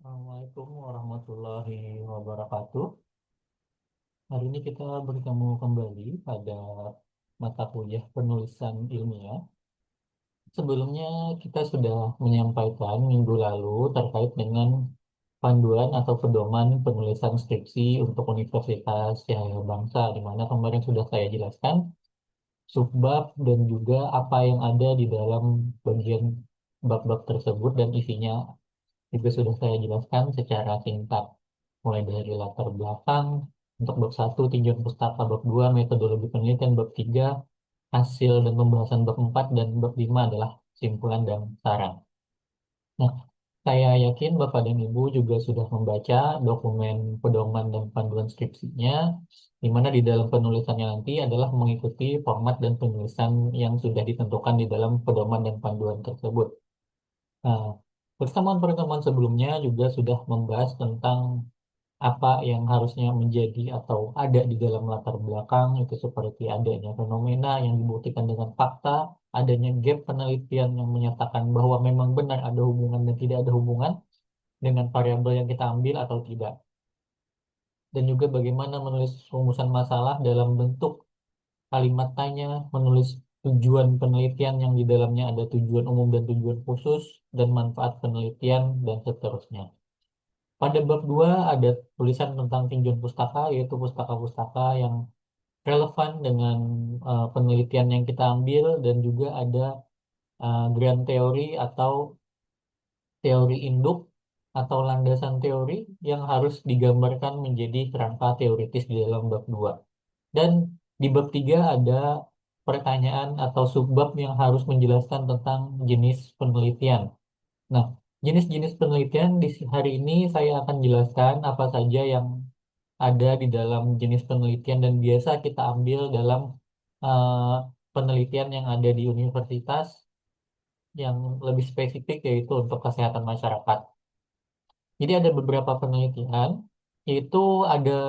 Assalamualaikum warahmatullahi wabarakatuh. Hari ini kita bertemu kembali pada mata kuliah penulisan ilmiah. Sebelumnya kita sudah menyampaikan minggu lalu terkait dengan panduan atau pedoman penulisan skripsi untuk Universitas Cahaya Bangsa, di mana kemarin sudah saya jelaskan subbab dan juga apa yang ada di dalam bagian bab-bab tersebut dan isinya juga sudah saya jelaskan secara singkat, mulai dari latar belakang untuk bab satu tinjauan pustaka, bab 2 metodologi penelitian, bab 3 hasil dan pembahasan, bab 4 dan bab 5 adalah kesimpulan dan saran. Nah, saya yakin Bapak dan Ibu juga sudah membaca dokumen pedoman dan panduan skripsinya, di mana di dalam penulisannya nanti adalah mengikuti format dan penulisan yang sudah ditentukan di dalam pedoman dan panduan tersebut. Nah, pertemuan-pertemuan sebelumnya juga sudah membahas tentang apa yang harusnya menjadi atau ada di dalam latar belakang, itu seperti adanya fenomena yang dibuktikan dengan fakta, adanya gap penelitian yang menyatakan bahwa memang benar ada hubungan dan tidak ada hubungan dengan variabel yang kita ambil atau tidak, dan juga bagaimana menulis rumusan masalah dalam bentuk kalimat tanya, menulis tujuan penelitian yang di dalamnya ada tujuan umum dan tujuan khusus, dan manfaat penelitian, dan seterusnya. Pada bab 2 ada tulisan tentang tinjauan pustaka, yaitu pustaka-pustaka yang relevan dengan penelitian yang kita ambil, dan juga ada grand teori atau teori induk atau landasan teori yang harus digambarkan menjadi kerangka teoritis di dalam bab 2. Dan di bab 3 ada pertanyaan atau subbab yang harus menjelaskan tentang jenis penelitian. Nah, jenis-jenis penelitian di hari ini saya akan jelaskan apa saja yang ada di dalam jenis penelitian dan biasa kita ambil dalam eh, penelitian yang ada di universitas yang lebih spesifik, yaitu untuk kesehatan masyarakat. Jadi ada beberapa penelitian, yaitu ada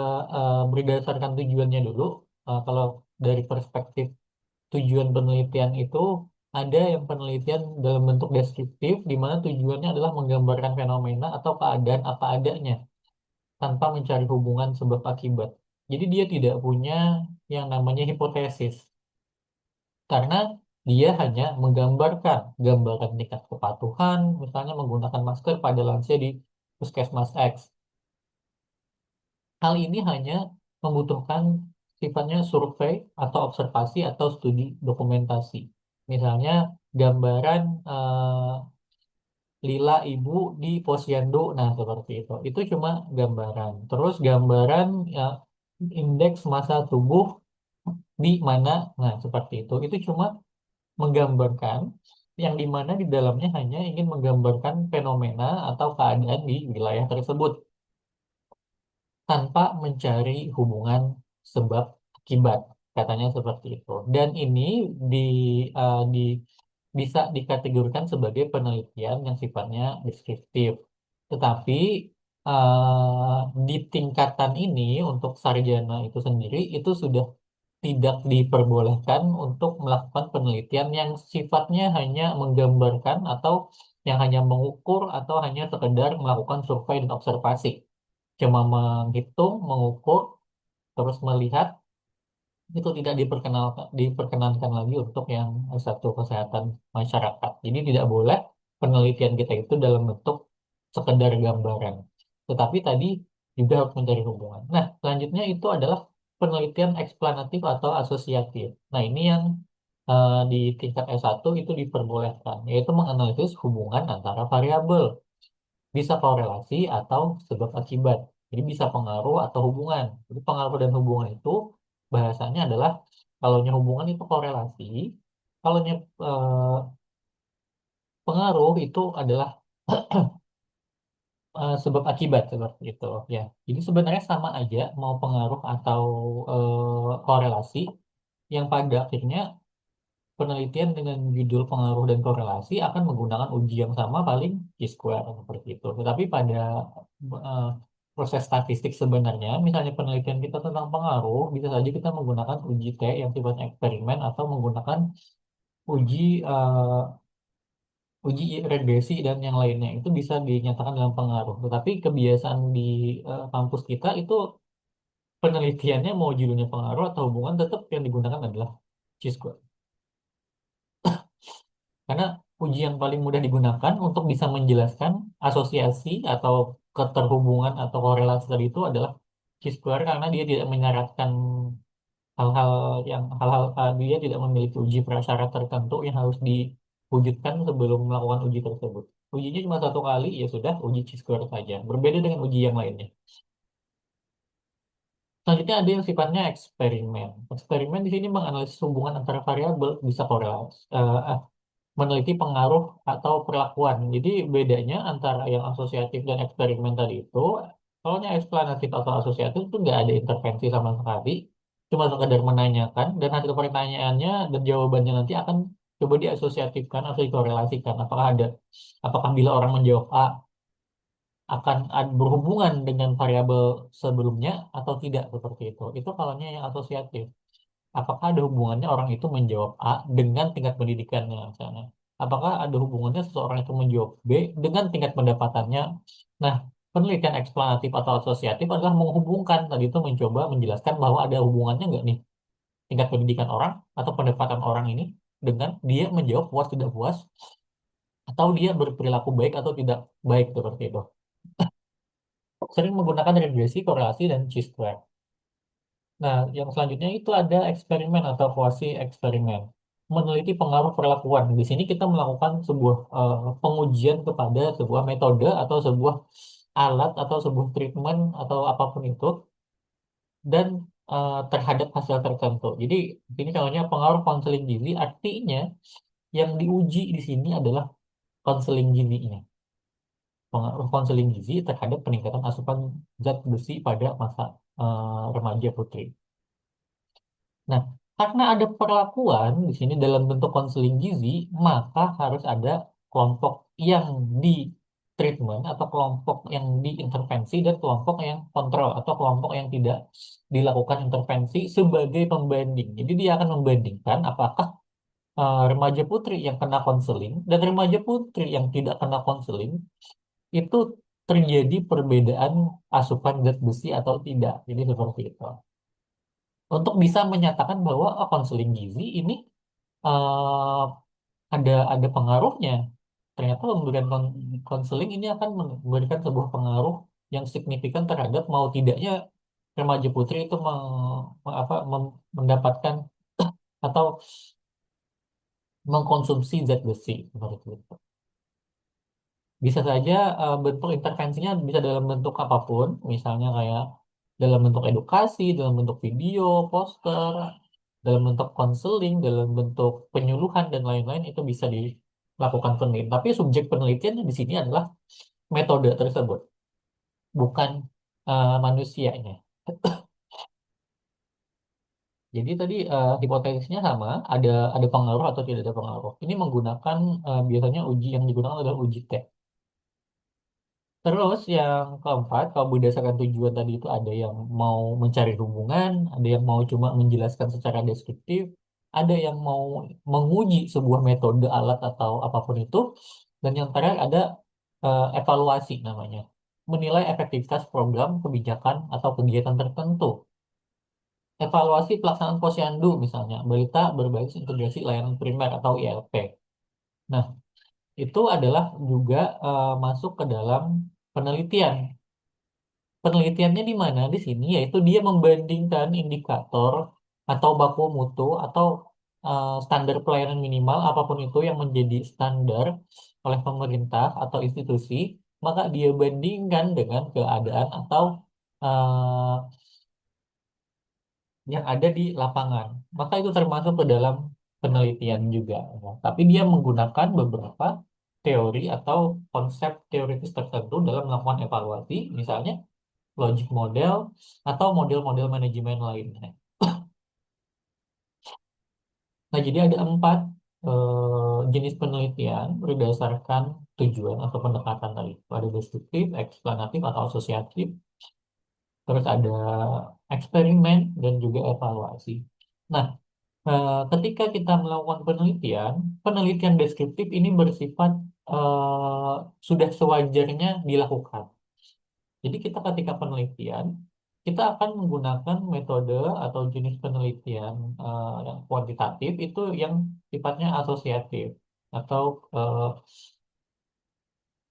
berdasarkan tujuannya dulu. Kalau dari perspektif tujuan penelitian itu ada yang penelitian dalam bentuk deskriptif, di mana tujuannya adalah menggambarkan fenomena atau keadaan apa adanya tanpa mencari hubungan sebab akibat. Jadi dia tidak punya yang namanya hipotesis, karena dia hanya menggambarkan gambaran tingkat kepatuhan, misalnya menggunakan masker pada lansia di Puskesmas X. Hal ini hanya membutuhkan sifatnya survei atau observasi atau studi dokumentasi. Misalnya gambaran lila ibu di posyandu, nah seperti itu. Itu cuma gambaran. Terus gambaran indeks massa tubuh di mana, nah seperti itu. Itu cuma menggambarkan yang di mana di dalamnya hanya ingin menggambarkan fenomena atau keadaan di wilayah tersebut tanpa mencari hubungan sebab akibat, katanya seperti itu. Dan ini di, di bisa dikategorikan sebagai penelitian yang sifatnya deskriptif. Tetapi di tingkatan ini untuk sarjana itu sendiri itu sudah tidak diperbolehkan untuk melakukan penelitian yang sifatnya hanya menggambarkan atau yang hanya mengukur atau hanya sekedar melakukan survei dan observasi. Cuma menghitung, mengukur, terus melihat, itu tidak diperkenankan lagi untuk yang satu kesehatan masyarakat. Jadi tidak boleh penelitian kita itu dalam bentuk sekedar gambaran. Tetapi tadi juga harus mencari hubungan. Nah, selanjutnya itu adalah penelitian eksplanatif atau asosiatif. Nah, ini yang di tingkat S1 itu diperbolehkan, yaitu menganalisis hubungan antara variabel, bisa korelasi atau sebab akibat. Jadi bisa pengaruh atau hubungan. Jadi pengaruh dan hubungan itu bahasanya adalah, kalaunya hubungan itu korelasi, kalaunya eh, pengaruh itu adalah sebab akibat, seperti itu ya. Jadi sebenarnya sama aja mau pengaruh atau korelasi, yang pada akhirnya penelitian dengan judul pengaruh dan korelasi akan menggunakan uji yang sama, paling chi-square seperti itu. Tetapi pada eh, proses statistik sebenarnya, misalnya penelitian kita tentang pengaruh, bisa saja kita menggunakan uji T yang sifatnya eksperimen atau menggunakan uji uji regresi dan yang lainnya itu bisa dinyatakan dalam pengaruh. Tetapi kebiasaan di kampus kita itu penelitiannya mau judulnya pengaruh atau hubungan tetap yang digunakan adalah chi-square. Karena uji yang paling mudah digunakan untuk bisa menjelaskan asosiasi atau keterhubungan atau korelasi tadi itu adalah chi-square karena dia tidak menyaratkan hal-hal dia tidak memiliki uji prasyarat tertentu yang harus diwujudkan sebelum melakukan uji tersebut. Ujinya cuma satu kali, ya sudah uji chi-square saja. Berbeda dengan uji yang lainnya. Selanjutnya ada yang sifatnya eksperimen. Eksperimen di sini menganalisis hubungan antara variabel bisa korelasi, meneliti pengaruh atau perlakuan. Jadi bedanya antara yang asosiatif dan eksperimen tadi itu, kalau yang eksplanatif atau asosiatif itu nggak ada intervensi sama sekali, cuma sekedar menanyakan dan hasil pertanyaannya dan jawabannya nanti akan coba diasosiatifkan atau dikorelasikan. Apakah bila orang menjawab A akan berhubungan dengan variabel sebelumnya atau tidak seperti itu. Itu kalau yang asosiatif. Apakah ada hubungannya orang itu menjawab A dengan tingkat pendidikannya misalnya? Apakah ada hubungannya seseorang itu menjawab B dengan tingkat pendapatannya? Nah, penelitian eksplanatif atau asosiatif adalah menghubungkan tadi itu mencoba menjelaskan bahwa ada hubungannya nggak nih tingkat pendidikan orang atau pendapatan orang ini dengan dia menjawab puas tidak puas atau dia berperilaku baik atau tidak baik seperti itu. Sering menggunakan regresi, korelasi, dan chi-square. Nah, yang selanjutnya itu ada eksperimen atau kuasi eksperimen. Meneliti pengaruh perlakuan. Di sini kita melakukan sebuah pengujian kepada sebuah metode atau sebuah alat atau sebuah treatment atau apapun itu dan terhadap hasil tertentu. Jadi ini contohnya pengaruh konseling gizi artinya yang diuji di sini adalah konseling gizinya. Pengaruh konseling gizi terhadap peningkatan asupan zat besi pada masa remaja putri. Nah, karena ada perlakuan di sini dalam bentuk konseling gizi, maka harus ada kelompok yang di treatment atau kelompok yang diintervensi dan kelompok yang kontrol atau kelompok yang tidak dilakukan intervensi sebagai pembanding. Jadi dia akan membandingkan apakah remaja putri yang kena konseling dan remaja putri yang tidak kena konseling itu terjadi perbedaan asupan zat besi atau tidak. Jadi seperti itu. Untuk bisa menyatakan bahwa konseling gizi ini eh, ada pengaruhnya. Ternyata pemberian konseling ini akan memberikan sebuah pengaruh yang signifikan terhadap mau tidaknya remaja putri itu mendapatkan atau mengkonsumsi zat besi seperti itu. Bisa saja bentuk intervensinya bisa dalam bentuk apapun, misalnya kayak dalam bentuk edukasi, dalam bentuk video, poster, dalam bentuk konseling, dalam bentuk penyuluhan dan lain-lain itu bisa dilakukan penelitian. Tapi subjek penelitian di sini adalah metode tersebut, bukan manusianya. Jadi tadi hipotesisnya sama, ada pengaruh atau tidak ada pengaruh. Ini menggunakan biasanya uji yang digunakan adalah uji T. Terus yang keempat, kalau berdasarkan tujuan tadi itu ada yang mau mencari hubungan, ada yang mau cuma menjelaskan secara deskriptif, ada yang mau menguji sebuah metode alat atau apapun itu, dan yang terakhir ada evaluasi namanya, menilai efektivitas program, kebijakan, atau kegiatan tertentu. Evaluasi pelaksanaan posyandu misalnya, berita berbasis integrasi layanan primer atau ILP. Nah, itu adalah juga masuk ke dalam penelitian. Penelitiannya di mana? Di sini yaitu dia membandingkan indikator atau baku mutu atau standar pelayanan minimal apapun itu yang menjadi standar oleh pemerintah atau institusi, maka dia bandingkan dengan keadaan atau eh, yang ada di lapangan. Maka itu termasuk ke dalam penelitian juga. Ya. Tapi dia menggunakan beberapa teori atau konsep teoritis tertentu dalam melakukan evaluasi, misalnya logic model, atau model-model manajemen lainnya. Nah, jadi ada empat jenis penelitian berdasarkan tujuan atau pendekatan tadi. Ada deskriptif, eksplanatif, atau asosiatif, terus ada eksperimen, dan juga evaluasi. Nah, Ketika kita melakukan penelitian, penelitian deskriptif ini bersifat sudah sewajarnya dilakukan. Jadi kita ketika penelitian, kita akan menggunakan metode atau jenis penelitian yang kuantitatif itu yang sifatnya asosiatif atau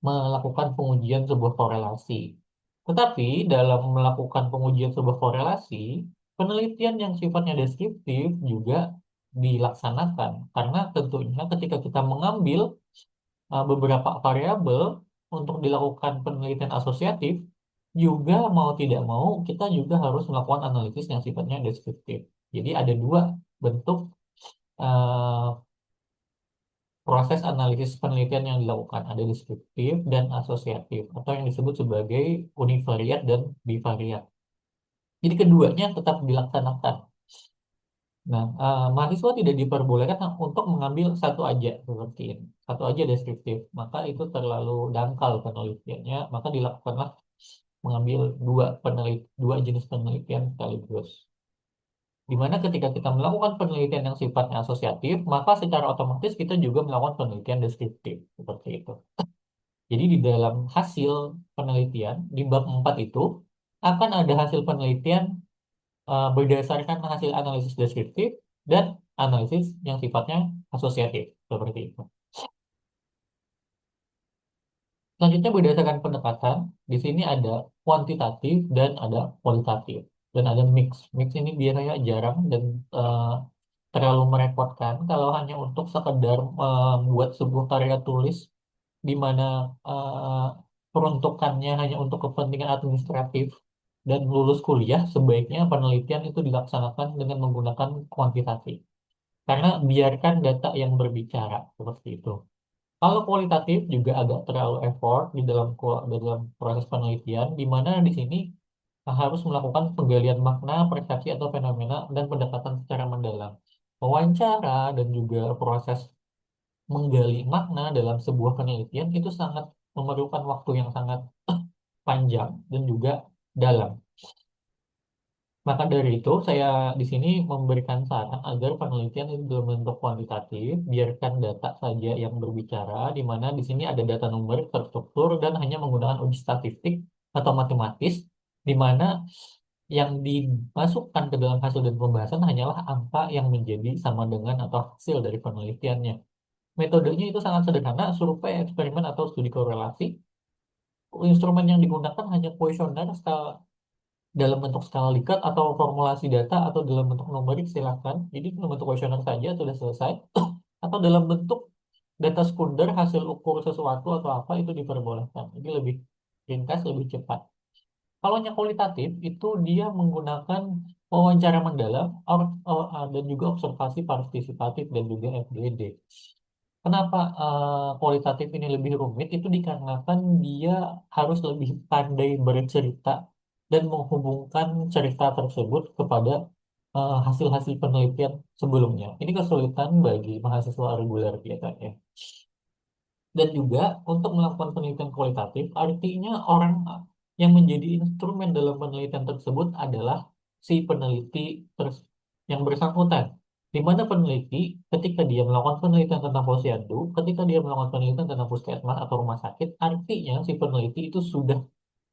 melakukan pengujian sebuah korelasi. Tetapi dalam melakukan pengujian sebuah korelasi, penelitian yang sifatnya deskriptif juga dilaksanakan. Karena tentunya ketika kita mengambil beberapa variabel untuk dilakukan penelitian asosiatif, juga mau tidak mau kita juga harus melakukan analisis yang sifatnya deskriptif. Jadi ada dua bentuk eh, proses analisis penelitian yang dilakukan, ada deskriptif dan asosiatif, atau yang disebut sebagai univariat dan bivariat. Jadi keduanya tetap dilaksanakan. Nah, mahasiswa tidak diperbolehkan untuk mengambil satu aja seperti ini, satu aja deskriptif. Maka itu terlalu dangkal penelitiannya, maka dilakukanlah mengambil dua jenis penelitian sekaligus. Di mana ketika kita melakukan penelitian yang sifatnya asosiatif, maka secara otomatis kita juga melakukan penelitian deskriptif seperti itu. Jadi di dalam hasil penelitian di bab 4 itu akan ada hasil penelitian berdasarkan hasil analisis deskriptif dan analisis yang sifatnya asosiatif seperti itu. Selanjutnya berdasarkan pendekatan, di sini ada kuantitatif dan ada kualitatif dan ada mix. Mix ini biasanya jarang dan eh, terlalu merepotkan kalau hanya untuk sekedar membuat sebuah karya tulis di mana eh, peruntukannya hanya untuk kepentingan administratif dan lulus kuliah, sebaiknya penelitian itu dilaksanakan dengan menggunakan kuantitatif. Karena biarkan data yang berbicara seperti itu. Kalau kualitatif juga agak terlalu effort di dalam proses penelitian, di mana di sini harus melakukan penggalian makna, persepsi atau fenomena dan pendekatan secara mendalam. Wawancara dan juga proses menggali makna dalam sebuah penelitian itu sangat memerlukan waktu yang sangat panjang dan juga dalam. Maka dari itu, saya di sini memberikan saran agar penelitian itu dalam bentuk kuantitatif, biarkan data saja yang berbicara, di mana di sini ada data numerik terstruktur dan hanya menggunakan uji statistik atau matematis, di mana yang dimasukkan ke dalam hasil dan pembahasan hanyalah angka yang menjadi sama dengan atau hasil dari penelitiannya. Metodenya itu sangat sederhana, survei, eksperimen, atau studi korelasi. Instrumen yang digunakan hanya kuesioner dalam bentuk skala Likert atau formulasi data atau dalam bentuk numerik silakan. Jadi dalam bentuk kuesioner saja sudah selesai. Atau dalam bentuk data sekunder hasil ukur sesuatu atau apa itu diperbolehkan. Jadi lebih ringkas, lebih cepat. Kalau yang kualitatif itu dia menggunakan wawancara mendalam dan juga observasi partisipatif dan juga FGD. Kenapa kualitatif ini lebih rumit? Itu dikarenakan dia harus lebih pandai bercerita dan menghubungkan cerita tersebut kepada hasil-hasil penelitian sebelumnya. Ini kesulitan bagi mahasiswa reguler biasanya. Dan juga untuk melakukan penelitian kualitatif, artinya orang yang menjadi instrumen dalam penelitian tersebut adalah si peneliti yang bersangkutan. Di mana peneliti, ketika dia melakukan penelitian tentang posyandu, ketika dia melakukan penelitian tentang puskesmas atau rumah sakit, artinya si peneliti itu sudah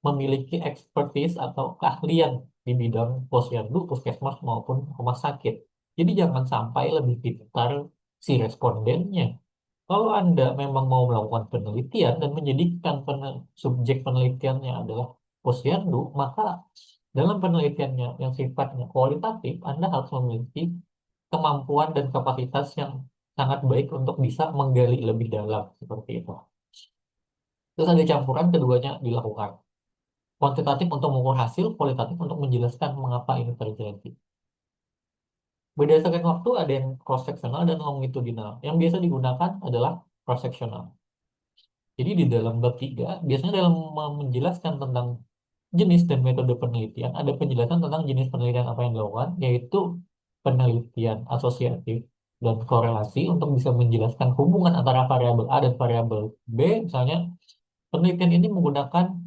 memiliki expertise atau keahlian di bidang posyandu, puskesmas maupun rumah sakit. Jadi jangan sampai lebih pintar si respondennya. Kalau Anda memang mau melakukan penelitian dan menjadikan subjek penelitiannya adalah posyandu, maka dalam penelitiannya yang sifatnya kualitatif, Anda harus memiliki kemampuan dan kapasitas yang sangat baik untuk bisa menggali lebih dalam seperti itu. Terus ada campuran keduanya dilakukan. Kuantitatif untuk mengukur hasil, kualitatif untuk menjelaskan mengapa ini terjadi. Berdasarkan waktu ada yang cross sectional dan longitudinal. Yang biasa digunakan adalah cross sectional. Jadi di dalam bab 3, biasanya dalam menjelaskan tentang jenis dan metode penelitian, ada penjelasan tentang jenis penelitian apa yang dilakukan, yaitu penelitian asosiatif dan korelasi untuk bisa menjelaskan hubungan antara variabel A dan variabel B. Misalnya, penelitian ini menggunakan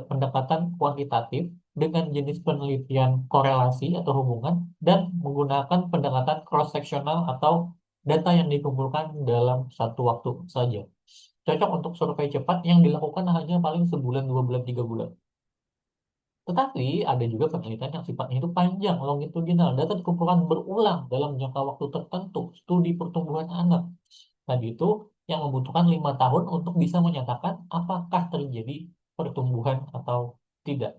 pendekatan kuantitatif dengan jenis penelitian korelasi atau hubungan dan menggunakan pendekatan cross-sectional atau data yang dikumpulkan dalam satu waktu saja. Cocok untuk survei cepat yang dilakukan hanya paling sebulan, 2 bulan, 3 bulan. Tetapi ada juga penelitian yang sifatnya itu panjang, longitudinal, data dikumpulkan berulang dalam jangka waktu tertentu, studi pertumbuhan anak. Tadi itu yang membutuhkan 5 tahun untuk bisa menyatakan apakah terjadi pertumbuhan atau tidak.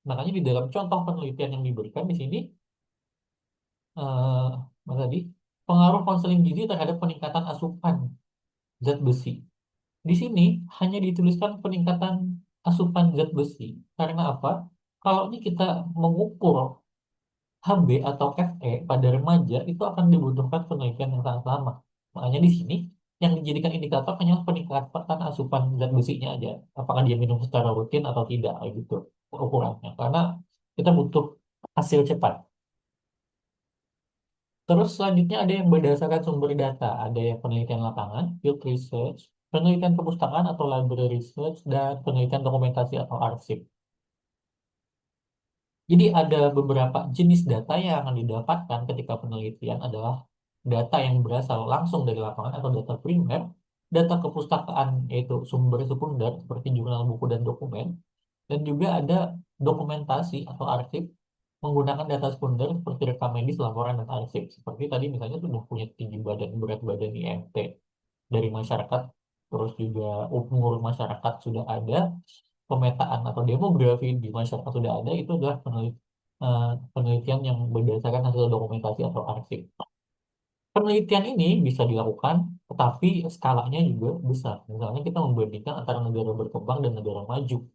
Makanya di dalam contoh penelitian yang diberikan di sini, eh, Mas tadi, pengaruh konseling gizi terhadap peningkatan asupan zat besi. Di sini hanya dituliskan peningkatan asupan zat besi. Karena apa? Kalau ini kita mengukur HB atau Fe pada remaja itu akan dibutuhkan penelitian yang sangat lama. Makanya di sini yang dijadikan indikator hanya peningkatan asupan zat besinya aja. Apakah dia minum secara rutin atau tidak, kayak gitu ukurannya. Karena kita butuh hasil cepat. Terus selanjutnya ada yang berdasarkan sumber data, ada yang penelitian lapangan, field research, penelitian perpustakaan atau library research, dan penelitian dokumentasi atau arsip. Jadi ada beberapa jenis data yang akan didapatkan ketika penelitian adalah data yang berasal langsung dari lapangan atau data primer, data kepustakaan yaitu sumber sekunder seperti jurnal buku dan dokumen, dan juga ada dokumentasi atau arsip menggunakan data sekunder seperti rekam medis, laporan, dan arsip. Seperti tadi misalnya sudah punya tinggi badan, berat badan, IMT dari masyarakat, terus juga umur masyarakat sudah ada, pemetaan atau demografi di masyarakat sudah ada, itu adalah penelitian yang berdasarkan hasil dokumentasi atau arsip. Penelitian ini bisa dilakukan, tetapi skalanya juga besar. Misalnya kita membandingkan antara negara berkembang dan negara maju.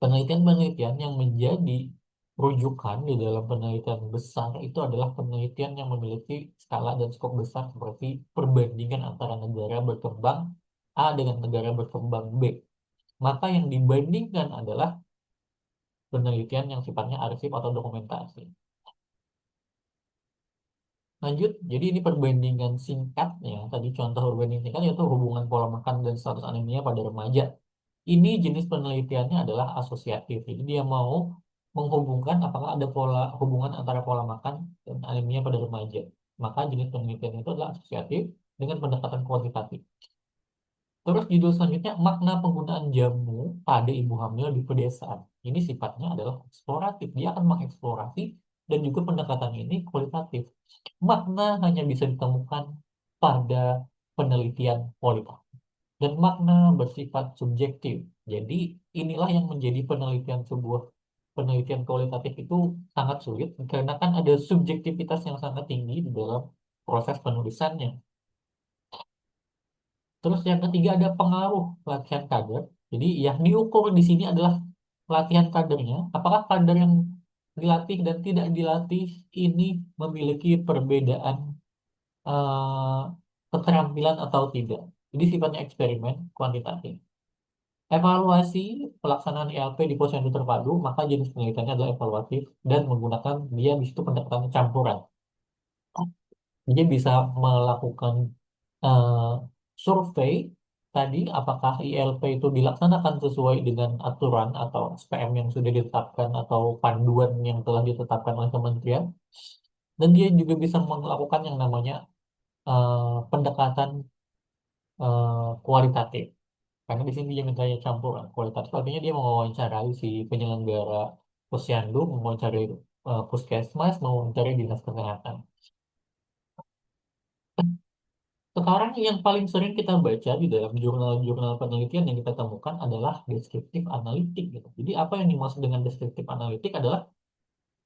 Penelitian-penelitian yang menjadi rujukan di dalam penelitian besar itu adalah penelitian yang memiliki skala dan skop besar seperti perbandingan antara negara berkembang A dengan negara berkembang B. Maka yang dibandingkan adalah penelitian yang sifatnya arsip atau dokumentasi. Lanjut, jadi ini perbandingan singkatnya. Tadi contoh perbandingan singkat yaitu hubungan pola makan dan status anemia pada remaja. Ini jenis penelitiannya adalah asosiatif. Jadi dia mau menghubungkan apakah ada pola hubungan antara pola makan dan anemia pada remaja. Maka jenis penelitian itu adalah asosiatif dengan pendekatan kuantitatif. Terus judul selanjutnya makna penggunaan jamu pada ibu hamil di pedesaan. Ini sifatnya adalah eksploratif. Dia akan mengeksplorasi dan juga pendekatan ini kualitatif. Makna hanya bisa ditemukan pada penelitian kualitatif dan makna bersifat subjektif. Jadi inilah yang menjadi penelitian sebuah penelitian kualitatif itu sangat sulit karena kan ada subjektivitas yang sangat tinggi di dalam proses penulisannya. Terus yang ketiga ada pengaruh latihan kader. Jadi yang diukur di sini adalah latihan kadernya. Apakah kader yang dilatih dan tidak dilatih ini memiliki perbedaan eh, keterampilan atau tidak. Jadi sifatnya eksperimen kuantitatif. Evaluasi pelaksanaan ELP di posyandu terpadu, maka jenis penelitiannya adalah evaluatif dan menggunakan dia di situ pendekatan campuran. Dia bisa melakukan eh, survei tadi apakah ILP itu dilaksanakan sesuai dengan aturan atau SPM yang sudah ditetapkan atau panduan yang telah ditetapkan oleh kementerian. Dan dia juga bisa melakukan yang namanya pendekatan kualitatif. Karena di sini dia mintanya campuran. Kualitatif artinya dia mewawancarai si penyelenggara posyandu, mewawancarai puskesmas, mewawancarai dinas kesehatan. Sekarang yang paling sering kita baca di dalam jurnal-jurnal penelitian yang kita temukan adalah deskriptif analitik gitu. Jadi apa yang dimaksud dengan deskriptif analitik adalah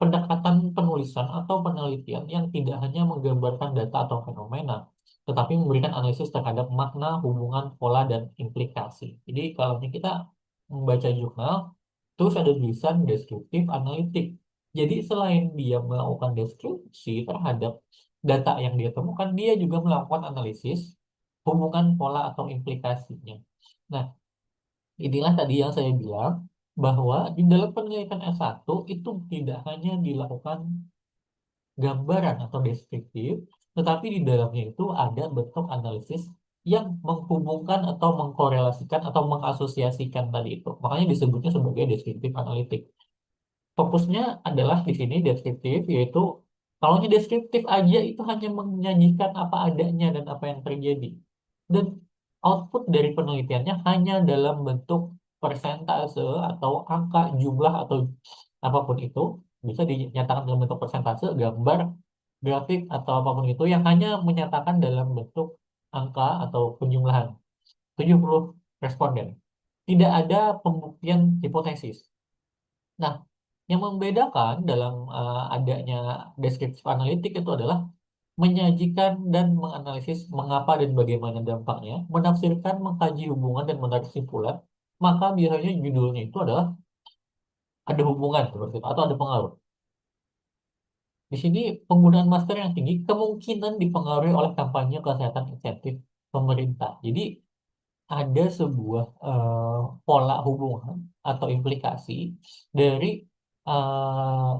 pendekatan penulisan atau penelitian yang tidak hanya menggambarkan data atau fenomena, tetapi memberikan analisis terhadap makna, hubungan, pola, dan implikasi. Jadi kalau kita membaca jurnal, terus ada tulisan deskriptif analitik. Jadi selain dia melakukan deskripsi terhadap data yang dia temukan, dia juga melakukan analisis hubungan, pola, atau implikasinya. Nah, inilah tadi yang saya bilang bahwa di dalam penelitian S1 itu tidak hanya dilakukan gambaran atau deskriptif, tetapi di dalamnya itu ada bentuk analisis yang menghubungkan atau mengkorelasikan atau mengasosiasikan tadi itu. Makanya disebutnya sebagai deskriptif analitik. Fokusnya adalah di sini deskriptif, yaitu kalau ini deskriptif aja itu hanya menyajikan apa adanya dan apa yang terjadi. Dan output dari penelitiannya hanya dalam bentuk persentase atau angka, jumlah atau apapun itu bisa dinyatakan dalam bentuk persentase, gambar, grafik atau apapun itu yang hanya menyatakan dalam bentuk angka atau penjumlahan 70 responden. Tidak ada pembuktian hipotesis. Nah, yang membedakan dalam adanya deskriptif analitik itu adalah menyajikan dan menganalisis mengapa dan bagaimana dampaknya, menafsirkan, mengkaji hubungan dan menarik kesimpulan, maka biasanya judulnya itu adalah ada hubungan seperti itu atau ada pengaruh. Di sini penggunaan masker yang tinggi kemungkinan dipengaruhi oleh kampanye kesehatan insentif pemerintah. Jadi ada sebuah pola hubungan atau implikasi dari eh,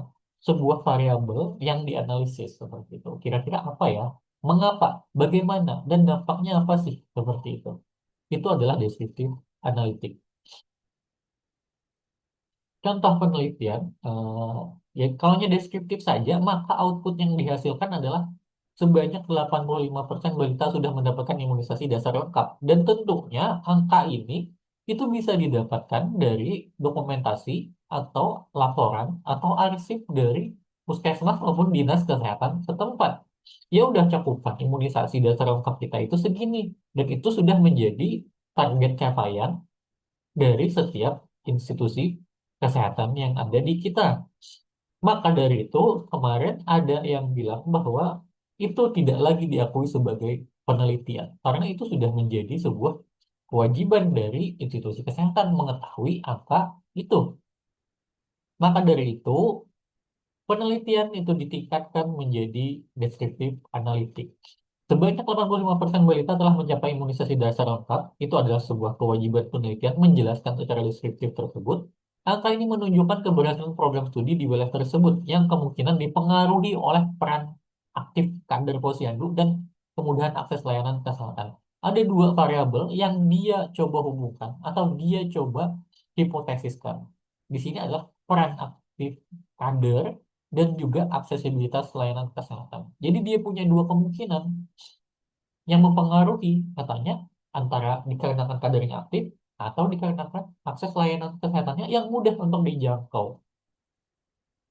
sebuah variabel yang dianalisis seperti itu. Kira-kira apa ya? Mengapa? Bagaimana? Dan dampaknya apa sih? Seperti itu. Itu adalah deskriptif analitik. Contoh penelitian, ya kalau deskriptif saja, maka output yang dihasilkan adalah sebanyak 85% balita sudah mendapatkan imunisasi dasar lengkap. Dan tentunya angka ini itu bisa didapatkan dari dokumentasi atau laporan atau arsip dari puskesmas maupun dinas kesehatan setempat. Ya udah cakupan imunisasi dasar lengkap kita itu segini. Dan itu sudah menjadi target capaian dari setiap institusi kesehatan yang ada di kita. Maka dari itu, kemarin ada yang bilang bahwa itu tidak lagi diakui sebagai penelitian, karena itu sudah menjadi sebuah kewajiban dari institusi kesehatan mengetahui angka itu. Maka dari itu, penelitian itu ditingkatkan menjadi deskriptif analitik. Sebanyak 85% balita telah mencapai imunisasi dasar lengkap. Itu adalah sebuah kewajiban penelitian menjelaskan secara deskriptif tersebut. Angka ini menunjukkan keberhasilan program studi di wilayah tersebut yang kemungkinan dipengaruhi oleh peran aktif kader posyandu dan kemudahan akses layanan kesehatan. Ada dua variabel yang dia coba hubungkan atau dia coba hipotesiskan. Di sini adalah peran aktif kader dan juga aksesibilitas layanan kesehatan. Jadi dia punya dua kemungkinan yang mempengaruhi katanya antara dikarenakan kadernya aktif atau dikarenakan akses layanan kesehatannya yang mudah untuk dijangkau.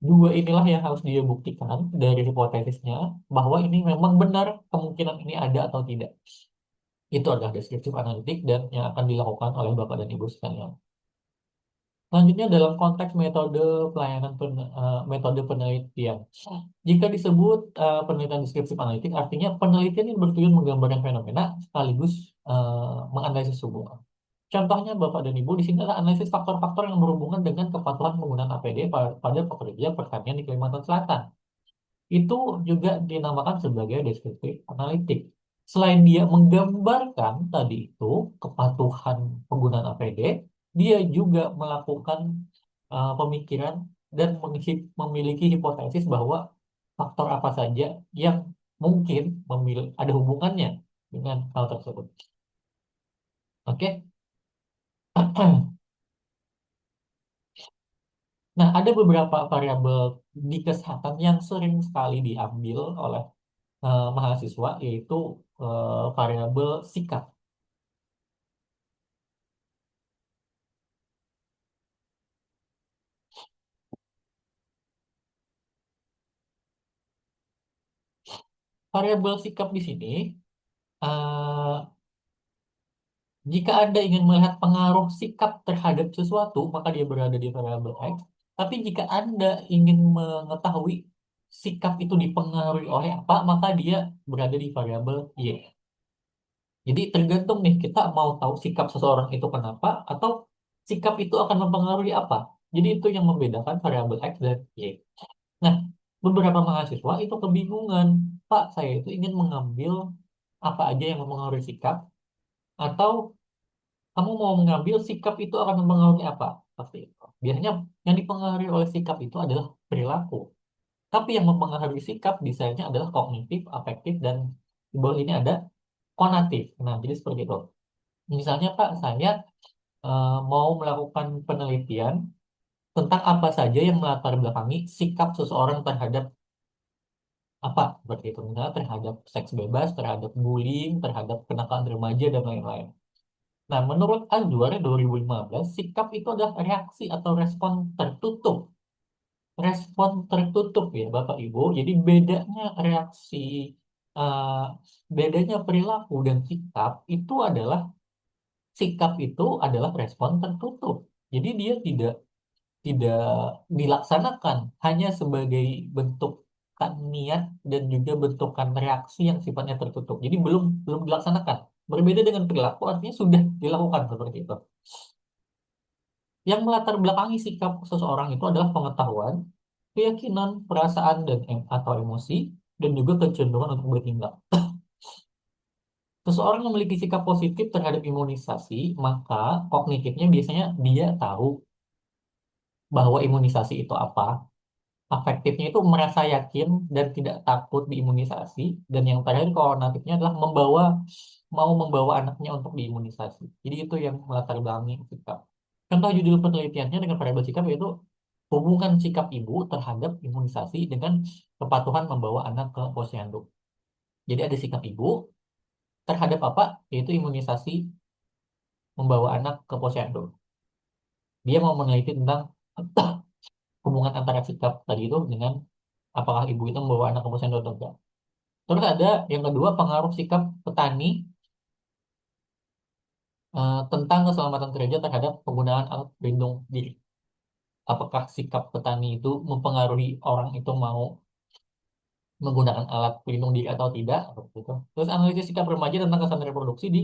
Dua inilah yang harus dia buktikan dari hipotesisnya bahwa ini memang benar kemungkinan ini ada atau tidak. Itu adalah deskriptif analitik dan yang akan dilakukan oleh Bapak dan Ibu sekalian. Selanjutnya dalam konteks metode pelayanan metode penelitian. Jika disebut penelitian deskriptif analitik, artinya penelitian yang bertujuan menggambarkan fenomena sekaligus menganalisis hubungan. Contohnya Bapak dan Ibu di sini adalah analisis faktor-faktor yang berhubungan dengan kepatuhan penggunaan APD pada pekerja pertanian di Kalimantan Selatan. Itu juga dinamakan sebagai deskriptif analitik. Selain dia menggambarkan tadi itu kepatuhan penggunaan APD, dia juga melakukan pemikiran dan memiliki hipotesis bahwa faktor apa saja yang mungkin ada hubungannya dengan hal tersebut. Oke. Nah, ada beberapa variabel di kesehatan yang sering sekali diambil oleh mahasiswa, yaitu variabel sikap. Variabel sikap di sini, eh, jika Anda ingin melihat pengaruh sikap terhadap sesuatu, maka dia berada di variabel X. Tapi jika Anda ingin mengetahui sikap itu dipengaruhi oleh apa, maka dia berada di variabel Y. Jadi tergantung nih, kita mau tahu sikap seseorang itu kenapa, atau sikap itu akan mempengaruhi apa. Jadi itu yang membedakan variabel X dan Y. Nah, beberapa mahasiswa itu kebingungan. Pak, saya itu ingin mengambil apa aja yang mempengaruhi sikap, atau kamu mau mengambil sikap itu akan mempengaruhi apa? Pasti itu. Biasanya yang dipengaruhi oleh sikap itu adalah perilaku. Tapi yang mempengaruhi sikap biasanya adalah kognitif, afektif, dan di bawah ini ada konatif. Nah, jadi seperti itu. Misalnya Pak, saya mau melakukan penelitian tentang apa saja yang melatar belakangi sikap seseorang terhadap apa seperti itu. Misalnya terhadap seks bebas, terhadap bullying, terhadap kenakalan remaja dan lain-lain. Nah, menurut Azwar 2015, sikap itu adalah reaksi atau respon tertutup. Respon tertutup ya, Bapak Ibu. Jadi reaksi, eh, bedanya perilaku dan sikap itu adalah respon tertutup. Jadi dia tidak dilaksanakan hanya sebagai bentuk niat dan juga bentukan reaksi yang sifatnya tertutup. Jadi belum belum dilaksanakan. Berbeda dengan perilaku artinya sudah dilakukan seperti itu. Yang melatar belakangi sikap seseorang itu adalah pengetahuan, keyakinan, perasaan atau emosi, dan juga kecenderungan untuk bertindak. Seseorang yang memiliki sikap positif terhadap imunisasi, maka kognitifnya biasanya dia tahu bahwa imunisasi itu apa. Afektifnya itu merasa yakin dan tidak takut diimunisasi. Dan yang terakhir kognitifnya adalah mau membawa anaknya untuk diimunisasi. Jadi itu yang melatar belakangi sikap. Contoh judul penelitiannya dengan variabel sikap yaitu hubungan sikap ibu terhadap imunisasi dengan kepatuhan membawa anak ke posyandu. Jadi ada sikap ibu terhadap apa? Yaitu imunisasi membawa anak ke posyandu. Dia mau meneliti tentang hubungan antara sikap tadi itu dengan apakah ibu itu membawa anak ke posyandu atau enggak. Terus ada yang kedua pengaruh sikap petani tentang keselamatan kerja terhadap penggunaan alat pelindung diri. Apakah sikap petani itu mempengaruhi orang itu mau menggunakan alat pelindung diri atau tidak? Seperti itu. Terus analisis sikap remaja tentang kesehatan reproduksi di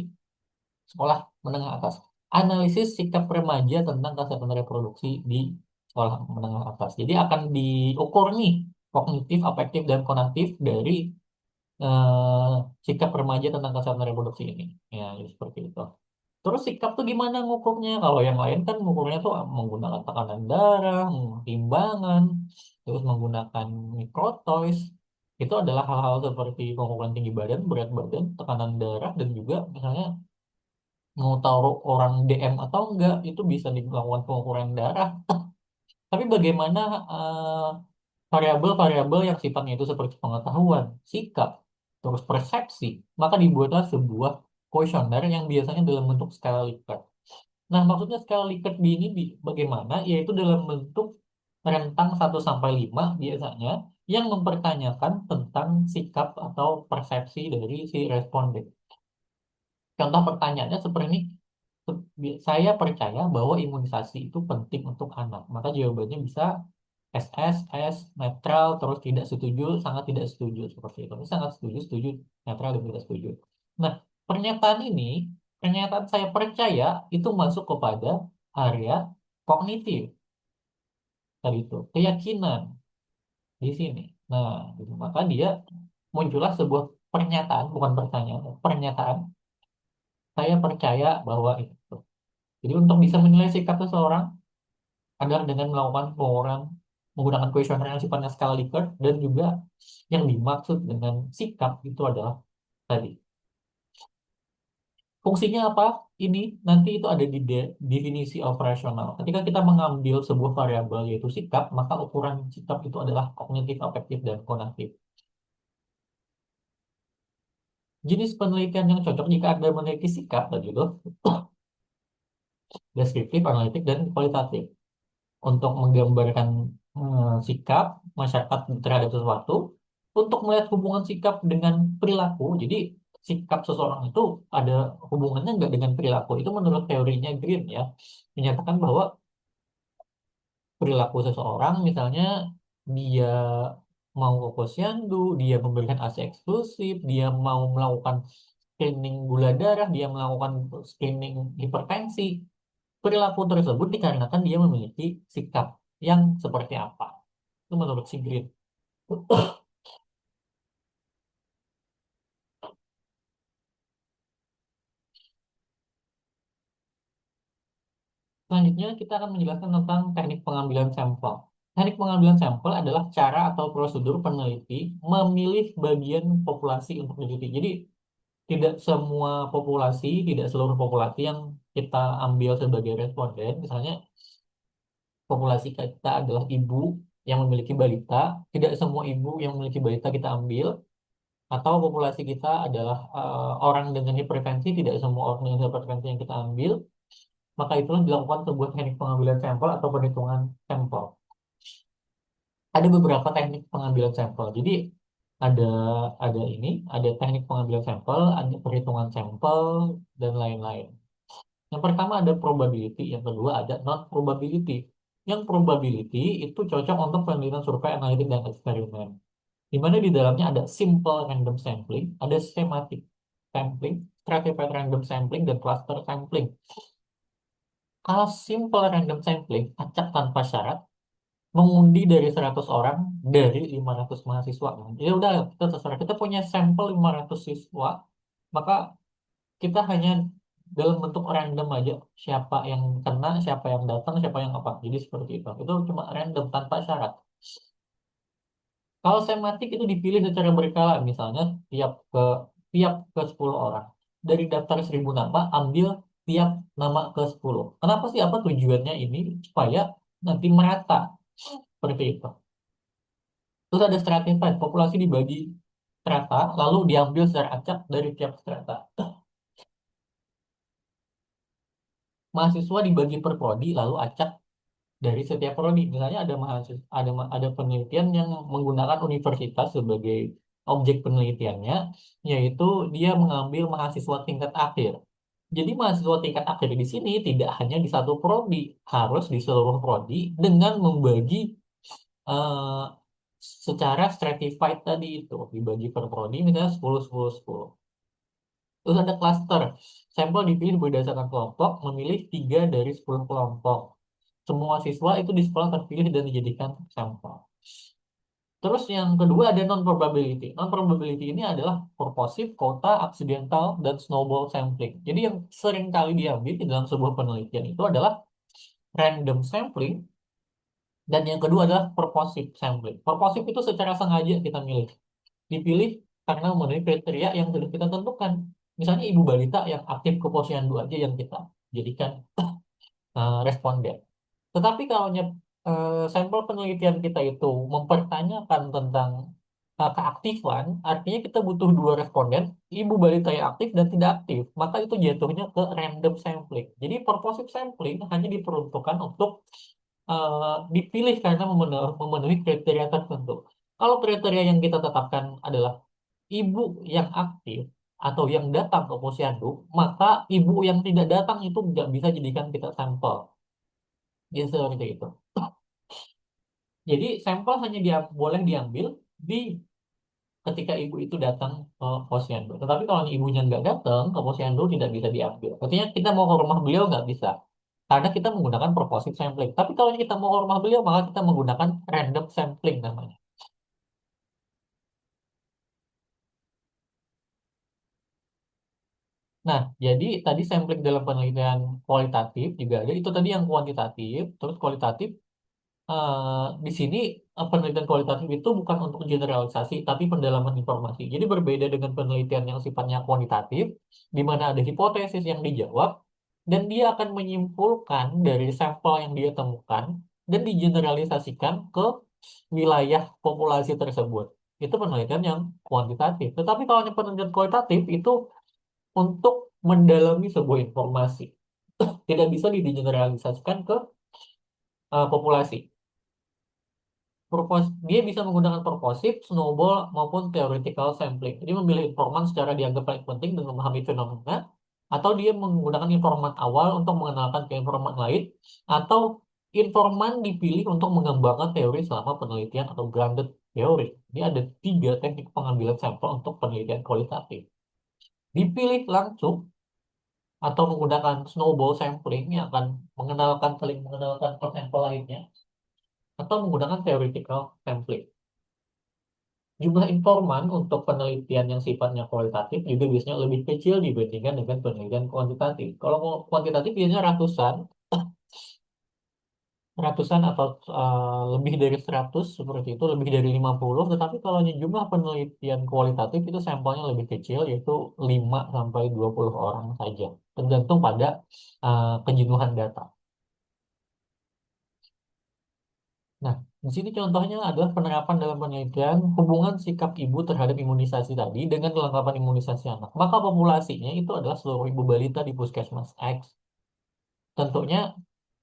sekolah menengah atas. Analisis sikap remaja tentang kesehatan reproduksi di sekolah menengah atas. Jadi akan diukur nih kognitif, afektif, dan konatif dari eh, sikap remaja tentang kesehatan reproduksi ini. Ya, jadi seperti itu. Terus sikap tuh gimana ngukurnya? Kalau yang lain kan ngukurnya tuh menggunakan tekanan darah, timbangan, terus menggunakan mikrotoys. Itu adalah hal-hal seperti pengukuran tinggi badan, berat badan, tekanan darah, dan juga misalnya mau taruh orang DM atau enggak, itu bisa dilakukan pengukuran darah. Tapi bagaimana eh, variabel-variabel yang sifatnya itu seperti pengetahuan, sikap, terus persepsi, maka dibuatlah sebuah kuesioner yang biasanya dalam bentuk skala Likert. Nah, maksudnya skala Likert bagaimana? Yaitu dalam bentuk rentang 1 sampai 5 biasanya yang mempertanyakan tentang sikap atau persepsi dari si responden. Contoh pertanyaannya seperti ini, saya percaya bahwa imunisasi itu penting untuk anak. Maka jawabannya bisa SS, S, netral, terus tidak setuju, sangat tidak setuju seperti itu. Ini sangat setuju, setuju, netral dan tidak setuju. Nah, pernyataan ini, pernyataan saya percaya itu masuk kepada area kognitif tadi itu, keyakinan di sini. Nah, gitu. Maka dia muncullah sebuah pernyataan, bukan pertanyaan, pernyataan. Saya percaya bahwa itu. Jadi untuk bisa menilai sikap seseorang adalah dengan melakukan pengukuran menggunakan kuesioner yang sifatnya skala Likert dan juga yang dimaksud dengan sikap itu adalah tadi. Fungsinya apa? Ini nanti itu ada di definisi operasional. Ketika kita mengambil sebuah variabel yaitu sikap, maka ukuran sikap itu adalah kognitif, afektif, dan konatif. Jenis penelitian yang cocok jika Anda meneliti sikap tadi itu deskriptif, analitik, dan kualitatif. Untuk menggambarkan sikap masyarakat terhadap sesuatu, untuk melihat hubungan sikap dengan perilaku. Jadi sikap seseorang itu ada hubungannya nggak dengan perilaku. Itu menurut teorinya Green ya, menyatakan bahwa perilaku seseorang misalnya dia mau ke posyandu, dia memberikan ASI eksklusif, dia mau melakukan screening gula darah, dia melakukan screening hipertensi. Perilaku tersebut dikarenakan dia memiliki sikap yang seperti apa. Itu menurut si Green. Selanjutnya kita akan menjelaskan tentang teknik pengambilan sampel. Teknik pengambilan sampel adalah cara atau prosedur peneliti memilih bagian populasi untuk diteliti. Jadi tidak semua populasi, tidak seluruh populasi yang kita ambil sebagai responden, misalnya populasi kita adalah ibu yang memiliki balita, tidak semua ibu yang memiliki balita kita ambil, atau populasi kita adalah orang dengan hipertensi, tidak semua orang dengan hipertensi yang kita ambil, maka itulah dilakukan sebuah teknik pengambilan sampel atau perhitungan sampel. Ada beberapa teknik pengambilan sampel. Jadi ada ada teknik pengambilan sampel, ada perhitungan sampel dan lain-lain. Yang pertama ada probability, yang kedua ada non probability. Yang probability itu cocok untuk penelitian survei analitik dan eksperimen. Di mana di dalamnya ada simple random sampling, ada schematic sampling, stratified random sampling, dan cluster sampling. Kalau simple random sampling, acak tanpa syarat, mengundi dari 100 orang dari 500 mahasiswa. Ya udah, kita terserah. Kita punya sampel 500 siswa, maka kita hanya dalam bentuk random aja. Siapa yang kena, siapa yang datang, siapa yang apa. Jadi seperti itu. Itu cuma random, tanpa syarat. Kalau sematik itu dipilih secara berkala, misalnya tiap ke 10 orang. Dari daftar 1.000 nama, ambil tiap nama ke 10. Kenapa sih? Apa tujuannya ini? Supaya nanti merata. Seperti itu. Terus ada stratified, populasi dibagi strata, lalu diambil secara acak dari tiap strata. Mahasiswa dibagi per prodi, lalu acak dari setiap prodi. Misalnya ada mahasiswa, ada penelitian yang menggunakan universitas sebagai objek penelitiannya, yaitu dia mengambil mahasiswa tingkat akhir. Jadi mahasiswa tingkat akhir di sini tidak hanya di satu prodi, harus di seluruh prodi dengan membagi eh, secara stratified tadi itu, dibagi per prodi misalnya 10 10 10. Terus ada cluster. Sampel dipilih berdasarkan kelompok, memilih 3 dari 10 kelompok. Semua siswa itu di sekolah terpilih dan dijadikan sampel. Terus yang kedua ada non-probability. Non-probability ini adalah purposive, kota, accidental, dan snowball sampling. Jadi yang sering kali diambil di dalam sebuah penelitian itu adalah random sampling, dan yang kedua adalah purposive sampling. Purposive itu secara sengaja kita milih. Dipilih karena memenuhi kriteria yang sudah kita tentukan. Misalnya ibu balita yang aktif ke posyandu aja yang kita jadikan responden. Tetapi kalau sampel penelitian kita itu mempertanyakan tentang keaktifan, artinya kita butuh dua responden, ibu balita yang aktif dan tidak aktif, maka itu jatuhnya ke random sampling. Jadi purposive sampling hanya diperuntukkan untuk dipilih karena memenuhi kriteria tertentu. Kalau kriteria yang kita tetapkan adalah ibu yang aktif atau yang datang ke posyandu, maka ibu yang tidak datang itu nggak bisa jadikan kita sampel. Jadi seperti itu. Jadi sampel hanya boleh diambil di ketika ibu itu datang ke posyandu. Tetapi kalau ibunya nggak datang ke posyandu tidak bisa diambil. Artinya kita mau ke rumah beliau nggak bisa. Karena kita menggunakan purposive sampling. Tapi kalau kita mau ke rumah beliau maka kita menggunakan random sampling namanya. Nah, jadi tadi sampling dalam penelitian kualitatif juga ada. Itu tadi yang kuantitatif. Terus kualitatif di sini penelitian kualitatif itu bukan untuk generalisasi, tapi pendalaman informasi. Jadi berbeda dengan penelitian yang sifatnya kuantitatif, di mana ada hipotesis yang dijawab, dan dia akan menyimpulkan dari sampel yang dia temukan, dan digeneralisasikan ke wilayah populasi tersebut. Itu penelitian yang kuantitatif. Tetapi kalau yang penelitian kualitatif itu untuk mendalami sebuah informasi. Tidak bisa digeneralisasikan ke populasi. Dia bisa menggunakan purposive, snowball, maupun theoretical sampling. Jadi memilih informan secara dianggap paling penting dan memahami fenomena, atau dia menggunakan informan awal untuk mengenalkan ke informan lain, atau informan dipilih untuk mengembangkan teori selama penelitian atau grounded teori. Ini ada 3 teknik pengambilan sampel untuk penelitian kualitatif. Dipilih langsung atau menggunakan snowball sampling yang akan saling mengenalkan ke sampel lainnya, atau menggunakan theoretical sampling. Jumlah informan untuk penelitian yang sifatnya kualitatif juga biasanya lebih kecil dibandingkan dengan penelitian kuantitatif. Kalau mau kuantitatif biasanya ratusan, ratusan atau lebih dari 100 seperti itu, lebih dari 50. Tetapi kalau jumlah penelitian kualitatif itu sampelnya lebih kecil, yaitu 5 sampai 20 orang saja, tergantung pada kejenuhan data. Nah, di sini contohnya adalah penerapan dalam penelitian hubungan sikap ibu terhadap imunisasi tadi dengan kelengkapan imunisasi anak. Maka populasinya itu adalah seluruh ibu balita di Puskesmas X. Tentunya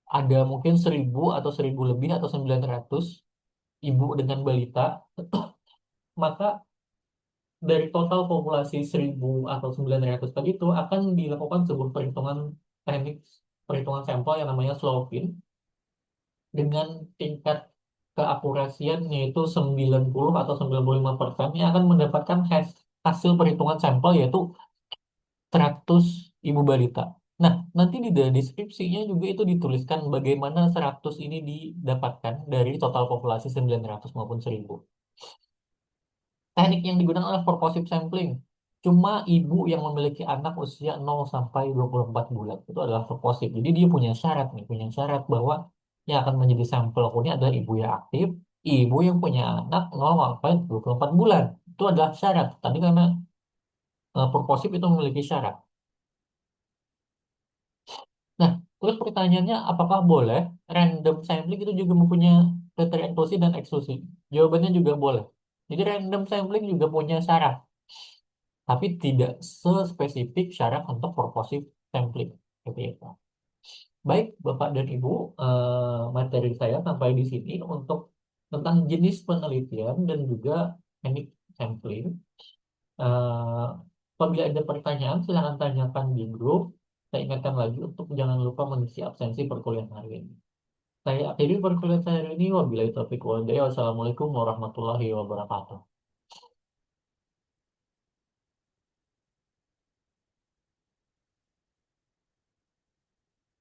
ada mungkin 1.000 atau 1.000 lebih atau 900 ibu dengan balita. Maka dari total populasi 1.000 atau 900 tadi itu akan dilakukan sebuah perhitungan teknik, perhitungan sampel yang namanya Slowpin dengan tingkat keakurasian yaitu 90 atau 95% yang akan mendapatkan hasil perhitungan sampel yaitu 100 ibu balita. Nah, nanti di deskripsinya juga itu dituliskan bagaimana 100 ini didapatkan dari total populasi 900 maupun 1.000. Teknik yang digunakan adalah purposive sampling. Cuma ibu yang memiliki anak usia 0 sampai 24 bulan itu adalah purposive. Jadi dia punya syarat nih, punya syarat bahwa yang akan menjadi sampel ini adalah ibu yang aktif, ibu yang punya anak 0 sampai 24 bulan. Itu adalah syarat. Tadi karena purposive itu memiliki syarat. Nah, terus pertanyaannya apakah boleh random sampling itu juga mempunyai kriteria inklusi dan eksklusi? Jawabannya juga boleh. Jadi random sampling juga punya syarat, tapi tidak sespesifik syarat untuk purposive sampling. Seperti itu. Baik, Bapak dan Ibu, materi saya sampai di sini untuk tentang jenis penelitian dan juga teknik sampling. Eh, Apabila ada pertanyaan, silakan tanyakan di grup. Saya ingatkan lagi untuk jangan lupa mengisi absensi perkuliahan hari ini. Saya akhiri perkuliahan saya hari ini. Wabillahi taufiq wal hidayah. Wassalamualaikum warahmatullahi wabarakatuh.